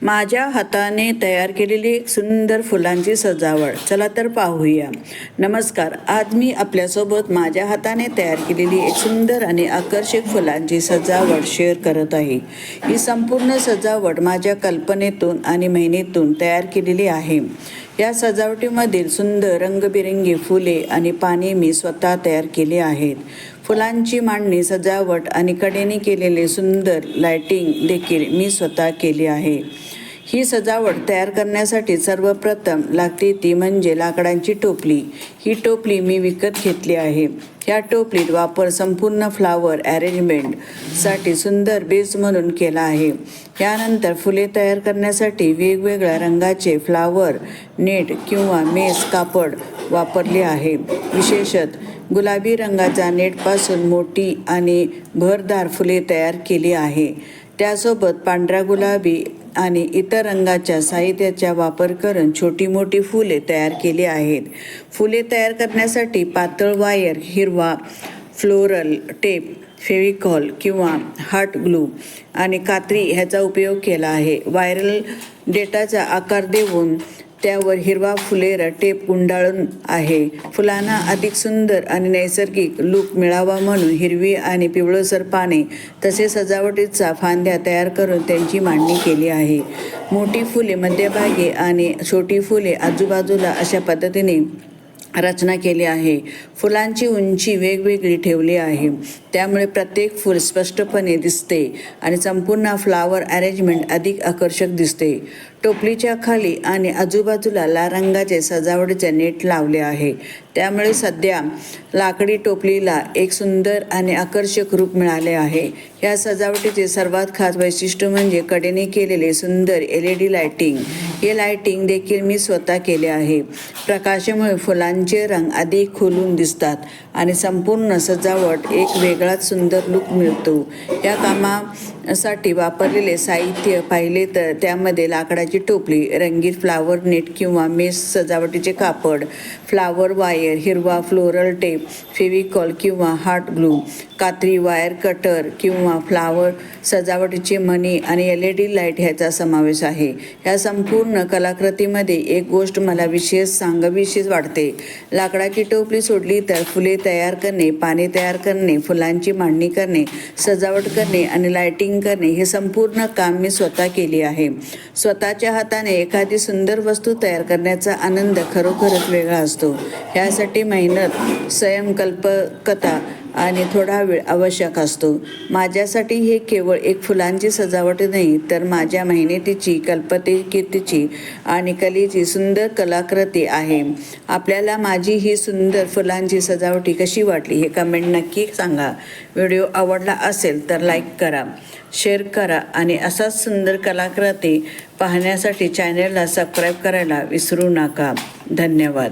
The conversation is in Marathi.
माझ्या हाताने तयार केलेली एक सुंदर फुलांची सजावट. चला तर पाहूया. नमस्कार. आज मी आपल्यासोबत माझ्या हाताने तयार केलेली एक सुंदर आणि आकर्षक फुलांची सजावट शेअर करत आहे. ही संपूर्ण सजावट माझ्या कल्पनेतून आणि मेहनतीतून तयार केलेली आहे. या सजावटीमधील सुंदर रंगबिरंगी फुले आणि पाने मी स्वतः तयार केली आहेत. फुलांची मांडणी, सजावट आणि कडेने केलेले सुंदर लाइटिंग देखील मी स्वतः केली आहे. ही सजावट तयार करण्यासाठी सर्वप्रथम लागते ती म्हणजे लाकडाची टोपली. ही टोपली मी विकत घेतली आहे. या टोपलीत वापर संपूर्ण फ्लावर अरेंजमेंटसाठी सुंदर बेस म्हणून केला आहे. यानंतर फुले तयार करण्यासाठी वेगवेगळ्या रंगाचे फ्लावर नेट किंवा मेस कापड वापरले आहे. विशेषतः गुलाबी रंगाच्या नेटपासून मोठी आणि भरदार फुले तयार केली आहे. त्यासोबत पांढरा, गुलाबी आणि इतर रंगाच्या साहित्याचा वापर करून छोटी मोठी फुले तयार केली आहेत. फुले तयार करण्यासाठी पातळ वायर, हिरवा फ्लोरल टेप, फेविकॉल किंवा हॉट ग्लू आणि कात्री ह्याचा उपयोग केला आहे. वायरल डेटाचा आकार देऊन त्यावर हिरवा फुलेर टेप गुंडाळून आहे. फुलांना अधिक सुंदर आणि नैसर्गिक लूक मिळावा म्हणून हिरवी आणि पिवळसर पाने तसेच सजावटीचा फांद्या तयार करून त्यांची मांडणी केली आहे. मोठी फुले मध्यभागी आणि छोटी फुले आजूबाजूला अशा पद्धतीने रचना केली आहे. फुलांची उंची वेगवेगळी ठेवली आहे, त्यामुळे प्रत्येक फूल स्पष्टपणे दिसते आणि संपूर्ण फ्लावर अरेंजमेंट अधिक आकर्षक दिसते. टोपलीच्या खाली आणि आजूबाजूला लाल रंगाचे सजावटीचे नेट लावले आहे, त्यामुळे सध्या लाकडी टोपलीला एक सुंदर आणि आकर्षक रूप मिळाले आहे. या सजावटीचे सर्वात खास वैशिष्ट्य म्हणजे कडेने केलेले सुंदर LED लाइटिंग. हे लाइटिंग देखील मी स्वतः केले आहे. प्रकाशामुळे फुलांचे रंग अधिक खुलून दिसतात आणि संपूर्ण सजावट एक वेगळाच सुंदर लूक मिळतो. या कामासाठी वापरलेले साहित्य पाहिले तर त्यामध्ये लाकडाची टोपली, रंगीत फ्लावर नेट किंवा मेस, सजावटीचे कापड, फ्लावर वायर, हिरवा फ्लोरल टेप, फेविकॉल किंवा हॉट ग्लू, कात्री, वायर कटर किंवा फ्लावर सजावटीचे मणी आणि LED लाईट ह्याचा समावेश आहे. या संपूर्ण कलाकृतीमध्ये एक गोष्ट मला विशेष सांगावीशी वाटते. लाकडाची टोपली सोडली तर फुले तयार करणे, पाने तयार करणे, फुलांची मांडणी करणे, सजावट करणे आणि लाइटिंग करणे हे संपूर्ण काम मी स्वतः केले आहे. स्वतःच्या हाताने एखादी सुंदर वस्तू तयार करण्याचा आनंद खरोखरच वेगळा असतो. यासाठी मेहनत, स्वयंकल्पकता आणि थोडा वेळ आवश्यक असतो. माझ्यासाठी हे केवळ एक फुलांची सजावट नाही, तर माझ्या मेहनतीची, कल्पकतेची आणि कलेची सुंदर कलाकृती आहे. आपल्याला माझी ही सुंदर फुलांची सजावटी कशी वाटली हे कमेंट नक्की सांगा. व्हिडिओ आवडला असेल तर लाईक करा, शेअर करा आणि असाच सुंदर कलाकृती पाहण्यासाठी चॅनलला सबस्क्राईब करायला विसरू नका. धन्यवाद.